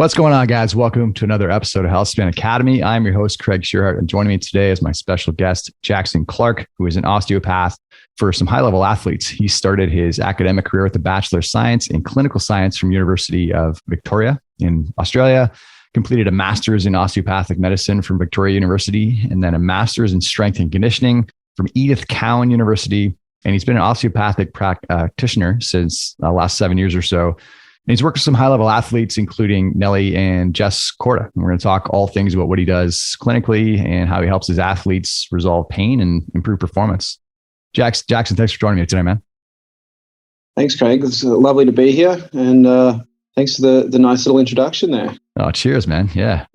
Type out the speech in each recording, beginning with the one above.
What's going on, guys? Welcome to another episode of Healthspan Academy. I'm your host, Craig Shearhart, and joining me today is my special guest, Jackson Clark, who is an osteopath for some high-level athletes. He started his academic career with a Bachelor of Science in Clinical Science from University of Victoria in Australia, completed a Master's in Osteopathic Medicine from Victoria University, and then a Master's in Strength and Conditioning from Edith Cowan University. And he's been an osteopathic practitioner since the last 7 years or so. And he's worked with some high-level athletes, including Nelly and Jess Corda. And we're going to talk all things about what he does clinically and how he helps his athletes resolve pain and improve performance. Jackson, thanks for joining me today, man. Thanks, Craig. It's lovely to be here. And thanks for the nice little introduction there. Oh, cheers, man. Yeah.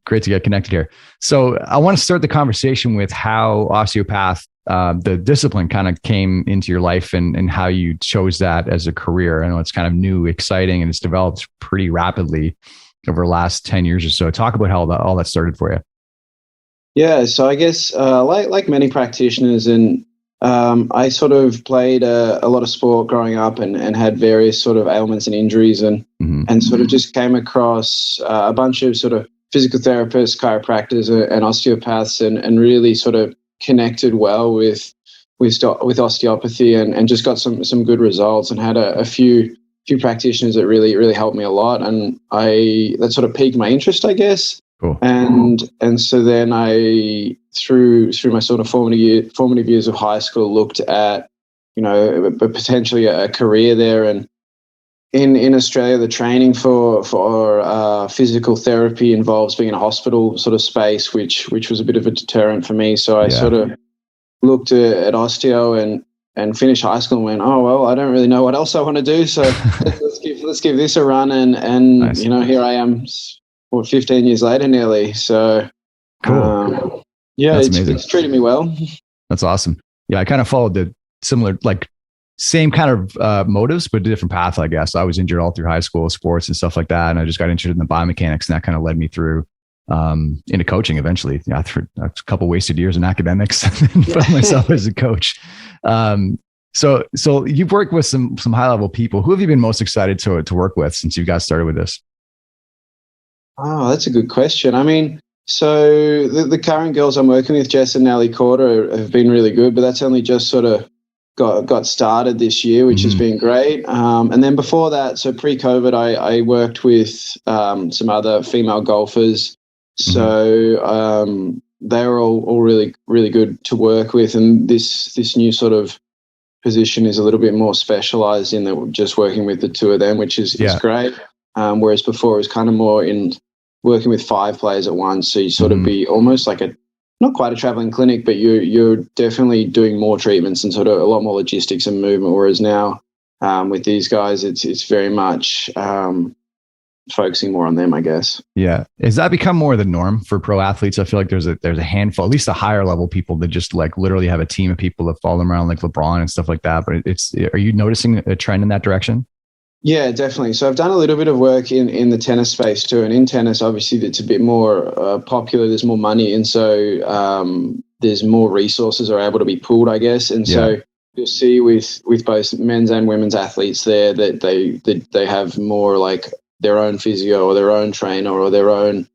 Great to get connected here. So I want to start the conversation with how osteopath, the discipline kind of came into your life and how you chose that as a career. I know it's kind of new, exciting, and it's developed pretty rapidly over the last 10 years or so. Talk about how all that started for you. Yeah. So I guess like many practitioners, and I sort of played a lot of sport growing up and had various sort of ailments and injuries and sort of just came across a bunch of sort of physical therapists, chiropractors and osteopaths and really sort of connected well with osteopathy and just got some good results and had a few practitioners that really helped me a lot. And that sort of piqued my interest, I guess. Cool. And so then I, through my sort of formative years of high school, looked at, potentially a career there. And in Australia, the training for physical therapy involves being in a hospital sort of space, which was a bit of a deterrent for me. So I sort of looked at osteo and finished high school and went, oh, well, I don't really know what else I want to do. So let's give this a run. And nice. Here I am, 15 years later nearly. So cool. It's treated me well. That's awesome. Yeah, I kind of followed the similar, same kind of motives, but a different path, I guess. I was injured all through high school, sports and stuff like that. And I just got interested in the biomechanics, and that kind of led me through into coaching eventually. Yeah, for a couple wasted years in academics and found myself as a coach. So you've worked with some high-level people. Who have you been most excited to work with since you got started with this? Oh, that's a good question. I mean, so the current girls I'm working with, Jess and Nelly Corda, have been really good, but that's only just sort of got started this year, which has been great. And then before that, so pre-COVID, I worked with some other female golfers. So they were all really, really good to work with. And this new sort of position is a little bit more specialized in that just working with the two of them, which is great. Whereas before it was kind of more in working with 5 players at once. So you sort of be almost like not quite a traveling clinic, but you're definitely doing more treatments and sort of a lot more logistics and movement. Whereas now with these guys, it's very much focusing more on them, I guess. Yeah. Has that become more the norm for pro athletes? I feel like there's a handful, at least the higher level people that just literally have a team of people that follow them around like LeBron and stuff like that. But are you noticing a trend in that direction? Yeah, definitely. So I've done a little bit of work in the tennis space too. And in tennis, obviously, it's a bit more popular. There's more money. And so there's more resources are able to be pooled, I guess. And so you'll see with both men's and women's athletes there that they have more like their own physio or their own trainer or their own,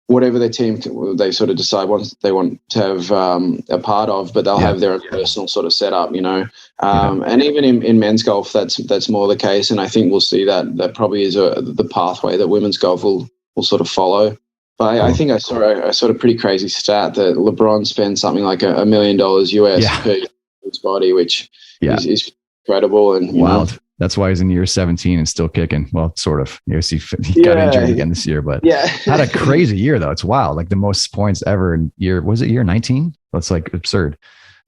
whatever their team they sort of decide once they want to have a part of, but they'll have their own personal sort of setup, and even in men's golf, that's more the case. And I think we'll see that probably is the pathway that women's golf will sort of follow. But I think I saw a sort of pretty crazy stat that LeBron spends something like $1 million US per his body, which is incredible and wild. That's why he's in year 17 and still kicking. Well, sort of. He got injured again this year, but had a crazy year though. It's wild. Like the most points ever in year 19? That's like absurd.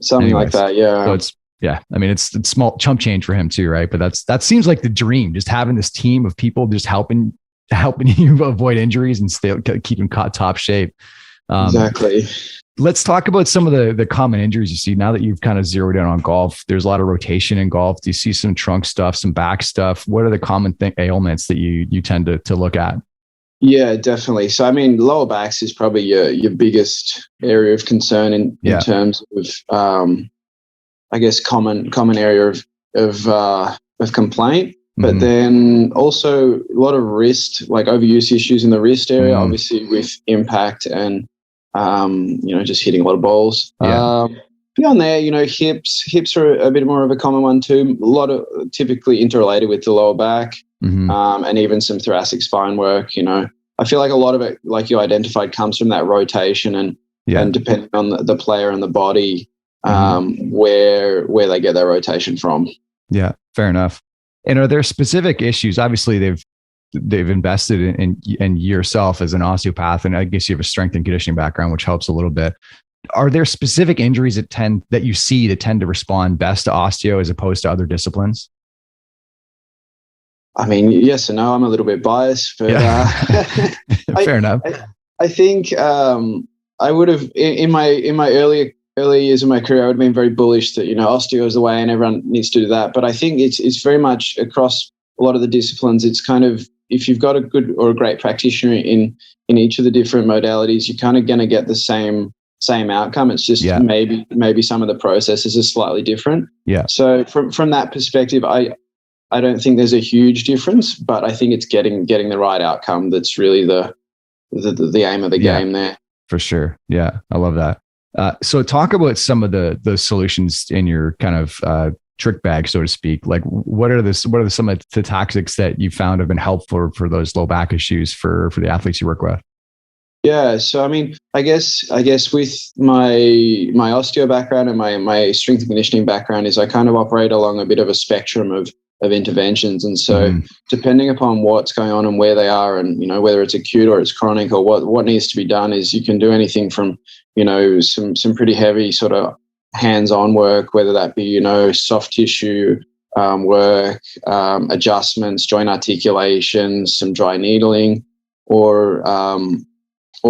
Something like that. Yeah. So it's small chump change for him too, right? But that seems like the dream, just having this team of people just helping you avoid injuries and keep in top shape. Exactly. Let's talk about some of the common injuries you see now that you've kind of zeroed in on golf. There's a lot of rotation in golf. Do you see some trunk stuff, some back stuff? What are the common ailments that you tend to look at? Yeah, definitely. So, I mean, lower backs is probably your biggest area of concern in terms of, I guess, common area of complaint. But then also a lot of wrist, like overuse issues in the wrist area, obviously with impact and, just hitting a lot of balls. Yeah. Beyond there, hips are a bit more of a common one too. A lot of typically interrelated with the lower back, and even some thoracic spine work. I feel like a lot of it, like you identified, comes from that rotation and depending on the player and the body, where they get their rotation from. Yeah, fair enough. And are there specific issues? Obviously, they've invested in yourself as an osteopath, and I guess you have a strength and conditioning background, which helps a little bit. Are there specific injuries that you see that tend to respond best to osteo as opposed to other disciplines? I mean, yes and no. I'm a little bit biased, but fair enough. I think I would have in my early years of my career, I would have been very bullish that osteo is the way and everyone needs to do that. But I think it's very much across a lot of the disciplines. It's kind of, if you've got a good or a great practitioner in each of the different modalities, you're kind of going to get the same outcome. It's just maybe some of the processes are slightly different. Yeah. So from that perspective, I don't think there's a huge difference, but I think it's getting the right outcome that's really the aim of the game there. For sure. Yeah, I love that. So talk about some of the solutions in your kind of trick bag, so to speak. Like what are some of the tactics that you found have been helpful for those low back issues for the athletes you work with? Yeah. So, I mean, I guess with my osteo background and my strength and conditioning background is I kind of operate along a bit of a spectrum of interventions. And so depending upon what's going on and where they are and, whether it's acute or it's chronic or what needs to be done is you can do anything from, some pretty heavy sort of hands-on work, whether that be, soft tissue work, adjustments, joint articulations, some dry needling, or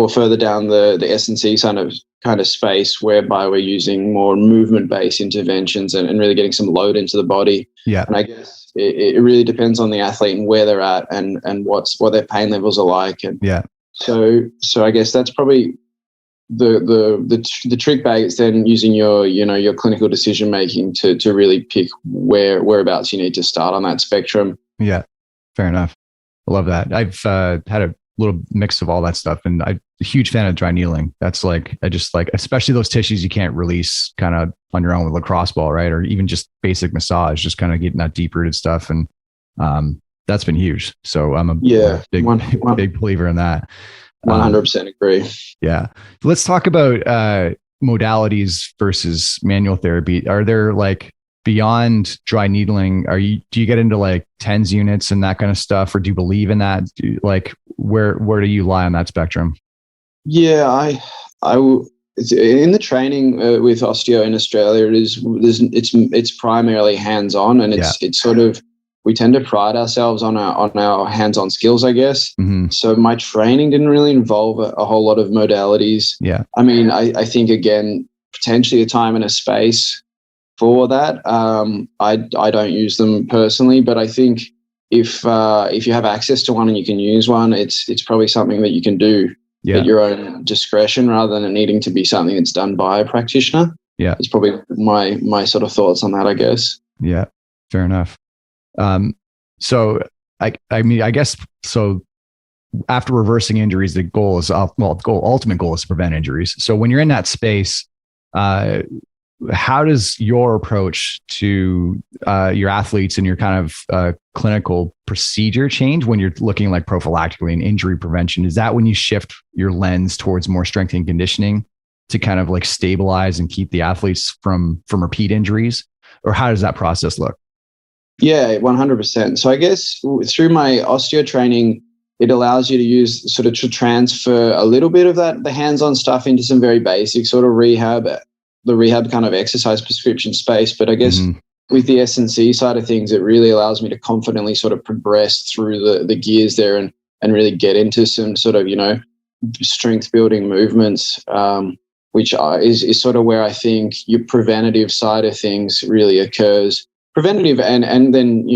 further down the S&C kind of space whereby we're using more movement-based interventions and really getting some load into the body. Yeah. And I guess it really depends on the athlete and where they're at and what their pain levels are like. And so I guess that's probably the trick bag is then using your clinical decision making to really pick whereabouts you need to start on that spectrum. Yeah, fair enough. I love that. I've had a little mix of all that stuff, and I'm a huge fan of dry needling. That's like I just like, especially those tissues you can't release kind of on your own with a lacrosse ball, right? Or even just basic massage, just kind of getting that deep rooted stuff, and that's been huge. So I'm a big believer in that. 100% agree. Yeah. Let's talk about modalities versus manual therapy. Are there like beyond dry needling, do you get into like TENS units and that kind of stuff, or do you believe in that? Where do you lie on that spectrum? Yeah, I in the training with osteo in Australia, it's primarily hands-on, and it's sort of, we tend to pride ourselves on our hands-on skills, I guess. So my training didn't really involve a whole lot of modalities. Yeah. I mean, I think, again, potentially a time and a space for that. I don't use them personally, but I think if you have access to one and you can use one, it's probably something that you can do at your own discretion rather than it needing to be something that's done by a practitioner. Yeah. It's probably my sort of thoughts on that, I guess. Yeah, fair enough. So I guess after reversing injuries, the ultimate goal is to prevent injuries. So when you're in that space, how does your approach to your athletes and your kind of clinical procedure change when you're looking like prophylactically and injury prevention? Is that when you shift your lens towards more strength and conditioning to kind of like stabilize and keep the athletes from repeat injuries? Or how does that process look? Yeah, 100%. So I guess through my osteo training, it allows you to use sort of to transfer a little bit of the hands-on stuff into some very basic sort of rehab, the rehab kind of exercise prescription space. But I guess with the S&C side of things, it really allows me to confidently sort of progress through the gears there and really get into some sort of, strength building movements, which is sort of where I think your preventative side of things really occurs. Preventative and then,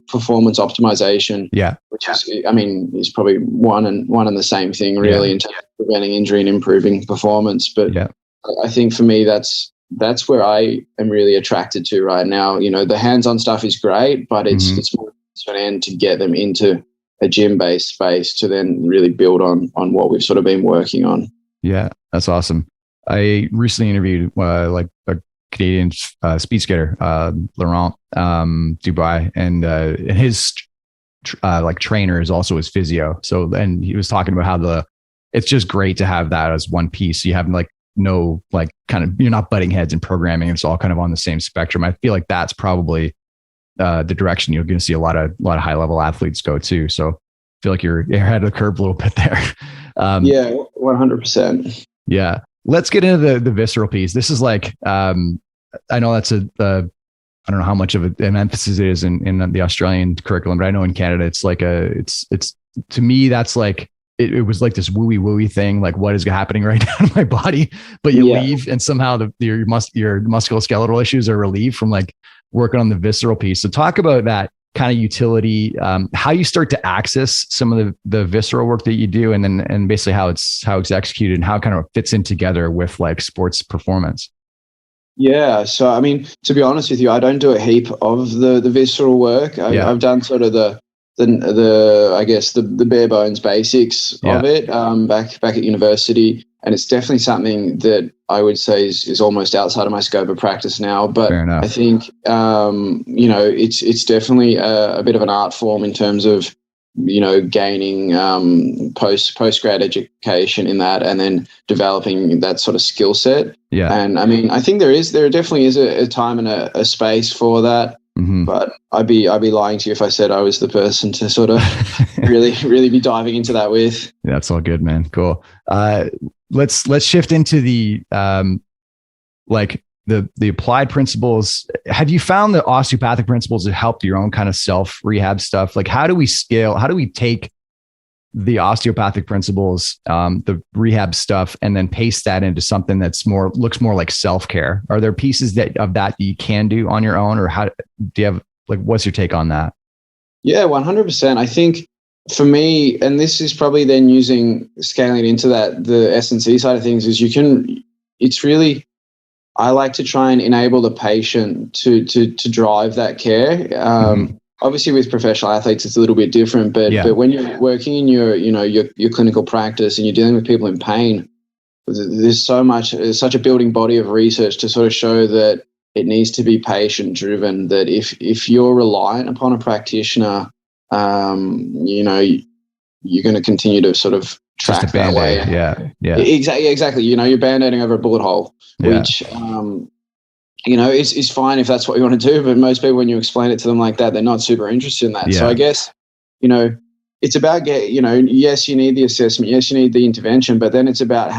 performance optimization. Yeah. Which is probably one and the same thing really in terms of preventing injury and improving performance. But I think for me, that's where I am really attracted to right now. The hands-on stuff is great, but it's more to an end to get them into a gym-based space to then really build on what we've sort of been working on. Yeah, that's awesome. I recently interviewed like a Canadian speed skater, Laurent Dubois, and his like trainer is also his physio. So then he was talking about how it's just great to have that as one piece. You have like no like kind of, you're not butting heads in programming. It's all kind of on the same spectrum. I feel like that's probably the direction you're going to see a lot of high level athletes go to. So I feel like you're ahead of the curve a little bit there. Yeah, 100%. Yeah. Let's get into the visceral piece. This is like, I know that's I don't know how much of an emphasis it is in the Australian curriculum, but I know in Canada, it's like it's to me, that's like, it was like this wooey thing. Like, what is happening right now in my body? But you leave and somehow your musculoskeletal issues are relieved from like working on the visceral piece. So talk about that kind of utility, how you start to access some of the visceral work that you do, and basically how it's executed and how it kind of fits in together with like sports performance. Yeah. So, I mean, to be honest with you, I don't do a heap of the visceral work. I've done sort of the I guess the bare bones basics of it back at university. And it's definitely something that I would say is almost outside of my scope of practice now. But I think, it's definitely a bit of an art form in terms of, gaining post-grad education in that and then developing that sort of skill set. Yeah. And I mean, I think there definitely is a time and a space for that. Mm-hmm. But I'd be lying to you if I said I was the person to sort of really be diving into that with. Yeah, that's all good, man. Cool. Let's shift into the the applied principles. Have you found the osteopathic principles have helped your own kind of self rehab stuff? Like, how do we take the osteopathic principles, the rehab stuff, and then paste that into something that's looks more like self-care? Are there pieces of that you can do on your own, or how do you have, like, what's your take on that? Yeah, 100%. I think for me, and this is probably then scaling it into the S&C side of things, is it's really, I like to try and enable the patient to drive that care. Obviously with professional athletes, it's a little bit different, but when you're working in your clinical practice and you're dealing with people in pain, there's such a building body of research to sort of show that it needs to be patient driven, that if you're reliant upon a practitioner, you're going to continue to sort of track that way. Yeah. Exactly. You're band-aiding over a bullet hole, which, is fine if that's what you want to do. But most people, when you explain it to them like that, they're not super interested in that. Yeah. So I guess, it's about yes, you need the assessment. Yes, you need the intervention, but then it's about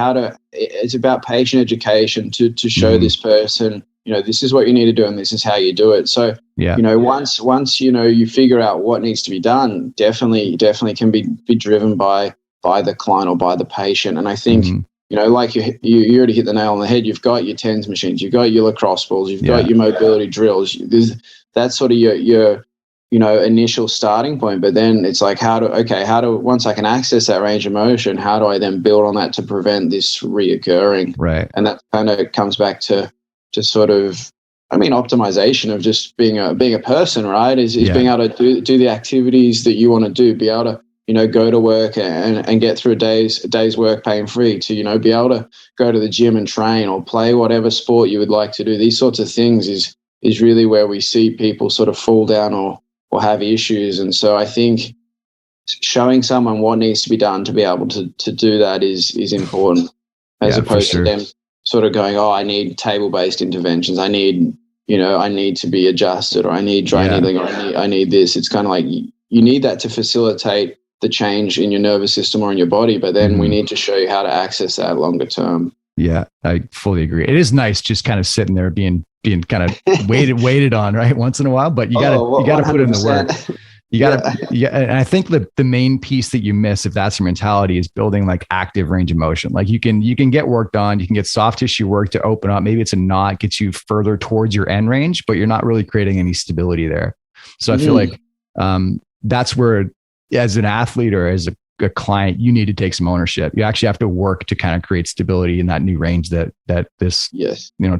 it's about patient education to show this person, this is what you need to do and this is how you do it. So, once you figure out what needs to be done, definitely can be driven by the client or by the patient. And I think, like you already hit the nail on the head. You've got your TENS machines, you've got your lacrosse balls, you've got your mobility drills. That's sort of your initial starting point. But then it's like, once I can access that range of motion, how do I then build on that to prevent this reoccurring? Right. And that kind of comes back to sort of, optimization of just being a person, right? Is being able to do the activities that you want to do, be able to, go to work and get through a day's work pain-free, to, be able to go to the gym and train or play whatever sport you would like to do. These sorts of things is really where we see people sort of fall down or have issues. And so I think showing someone what needs to be done to be able to do that is important, as opposed to them sort of going, I need table-based interventions. I need to be adjusted, or I need dry needling, or I need this. It's kind of like you need that to facilitate the change in your nervous system or in your body, but then we need to show you how to access that longer term. Yeah, I fully agree. It is nice just kind of sitting there being kind of waited on, right, once in a while, but you gotta put in the work. You gotta, and I think the main piece that you miss, if that's your mentality, is building like active range of motion. Like you can get work done, you can get soft tissue work to open up. Maybe it's a knot, gets you further towards your end range, but you're not really creating any stability there. So I feel like that's where, as an athlete or as a client, you need to take some ownership. You actually have to work to kind of create stability in that new range that this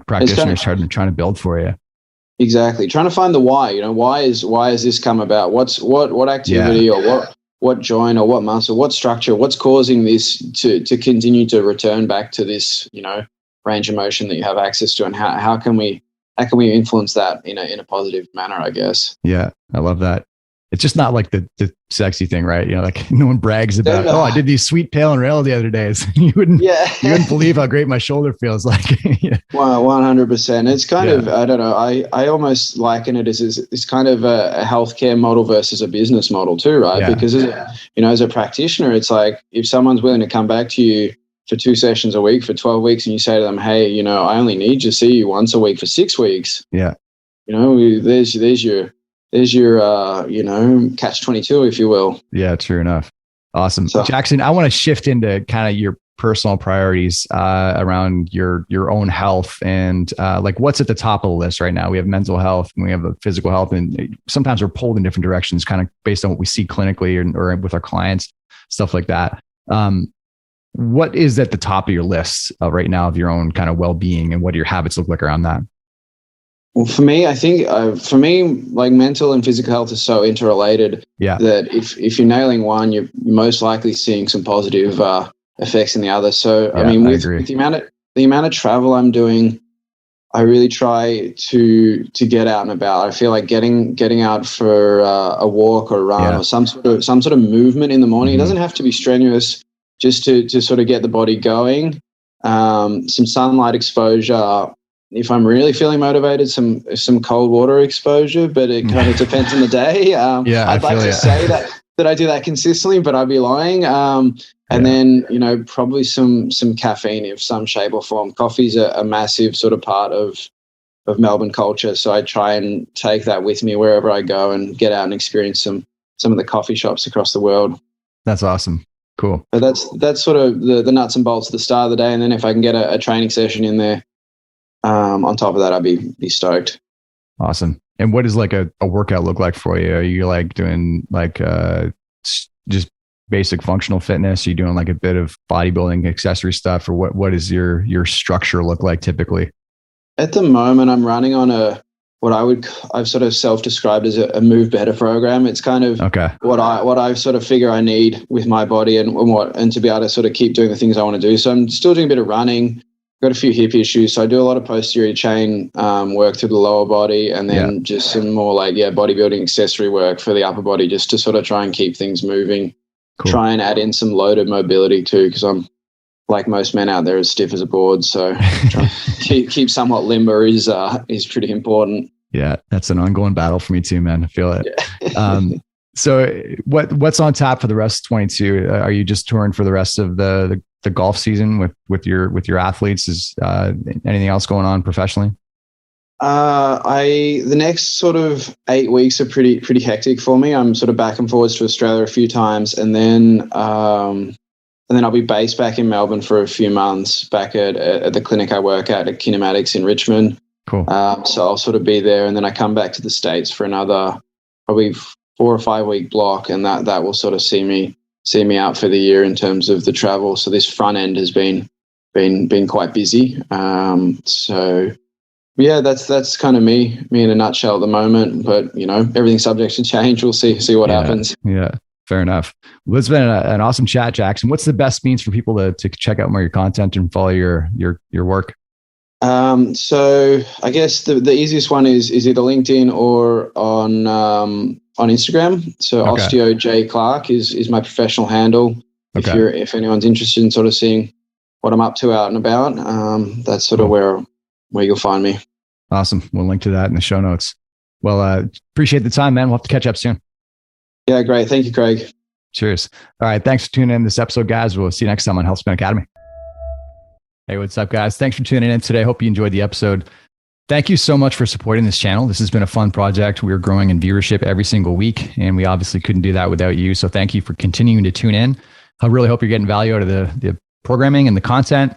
practitioner is trying to build for you. Exactly. Trying to find the why, why has this come about? What activity or what joint or what muscle, what structure, what's causing this to continue to return back to this, range of motion that you have access to, and how can we influence that in a positive manner, I guess. Yeah. I love that. It's just not like the sexy thing, right? Like no one brags about, I did these sweet pail and rail the other days. You wouldn't believe how great my shoulder feels like. Well, 100%. It's kind of, I don't know, I almost liken it as it's kind of a healthcare model versus a business model too, right? Yeah. Because as a practitioner, it's like if someone's willing to come back to you for 2 sessions a week for 12 weeks and you say to them, hey, I only need to see you once a week for 6 weeks. Yeah. There's your catch-22, if you will. Yeah, true enough. Awesome. So, Jackson, I want to shift into kind of your personal priorities around your own health and like what's at the top of the list right now. We have mental health and we have physical health, and sometimes we're pulled in different directions kind of based on what we see clinically or with our clients, stuff like that. What is at the top of your list right now of your own kind of well-being, and what do your habits look like around that? Well, for me, I think like mental and physical health is so interrelated that if you're nailing one, you're most likely seeing some positive effects in the other. So, with the amount of travel I'm doing, I really try to get out and about. I feel like getting out for a walk or a run or some sort of movement in the morning. Mm-hmm. It doesn't have to be strenuous, just to sort of get the body going. Some sunlight exposure. If I'm really feeling motivated, some cold water exposure, but it kind of depends on the day. I'd like to say that I do that consistently, but I'd be lying. And then, probably some caffeine of some shape or form. Coffee's a massive sort of part of Melbourne culture. So I try and take that with me wherever I go and get out and experience some of the coffee shops across the world. That's awesome. Cool. But that's sort of the nuts and bolts at the start of the day. And then if I can get a training session in there, on top of that, I'd be stoked. Awesome. And what does like a workout look like for you? Are you like doing like just basic functional fitness? Are you doing like a bit of bodybuilding accessory stuff, or what is your structure look like typically? At the moment, I'm running on I've sort of self-described as a move better program. It's kind of what I sort of figure I need with my body and to be able to sort of keep doing the things I want to do. So I'm still doing a bit of running. Got a few hip issues, so I do a lot of posterior chain work through the lower body, and then just some more like bodybuilding accessory work for the upper body, just to sort of try and keep things moving. Cool. Try and add in some loaded mobility too, because I'm like most men out there as stiff as a board. So trying to keep somewhat limber is pretty important. Yeah, that's an ongoing battle for me too, man. I feel it. Yeah. So what's on tap for the rest of 22? Are you just touring for the rest of the golf season with your athletes? Is anything else going on professionally? The next sort of 8 weeks are pretty hectic for me. I'm sort of back and forwards to Australia a few times, and then I'll be based back in Melbourne for a few months back at the clinic I work at Kinematics in Richmond. Cool. So I'll sort of be there, and then I come back to the States for another probably 4 or 5 week block, and that will sort of see me out for the year in terms of the travel. So this front end has been quite busy. So yeah, that's kind of me in a nutshell at the moment. But everything's subject to change. We'll see what happens. Yeah, fair enough. Well, it's been an awesome chat, Jackson. What's the best means for people to check out more of your content and follow your work? So I guess the easiest one is either LinkedIn or on Instagram. So Osteo J Clark is my professional handle. If anyone's interested in sort of seeing what I'm up to out and about, that's sort of where you'll find me. Awesome. We'll link to that in the show notes. Well, appreciate the time, man. We'll have to catch up soon. Yeah, great. Thank you, Craig. Cheers. All right. Thanks for tuning in this episode, guys. We'll see you next time on Healthspan Academy. Hey, what's up, guys? Thanks for tuning in today. Hope you enjoyed the episode. Thank you so much for supporting this channel. This has been a fun project. We're growing in viewership every single week, and we obviously couldn't do that without you. So thank you for continuing to tune in. I really hope you're getting value out of the programming and the content.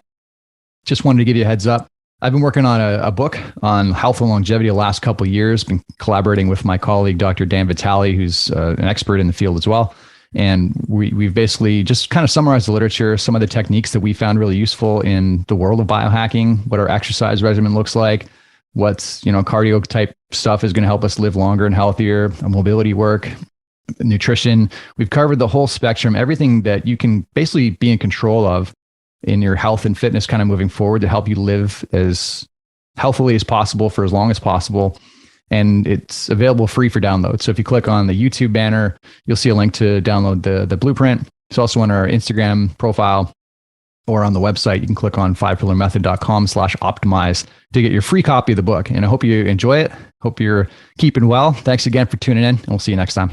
Just wanted to give you a heads up. I've been working on a book on health and longevity the last couple of years, been collaborating with my colleague, Dr. Dan Vitale, who's an expert in the field as well. And we've basically just kind of summarized the literature, some of the techniques that we found really useful in the world of biohacking, what our exercise regimen looks like, what's, cardio type stuff is going to help us live longer and healthier, mobility work, nutrition. We've covered the whole spectrum, everything that you can basically be in control of in your health and fitness kind of moving forward to help you live as healthily as possible for as long as possible. And it's available free for download. So if you click on the YouTube banner, you'll see a link to download the blueprint. It's also on our Instagram profile or on the website. You can click on 5pillarmethod.com/optimize to get your free copy of the book. And I hope you enjoy it. Hope you're keeping well. Thanks again for tuning in, and we'll see you next time.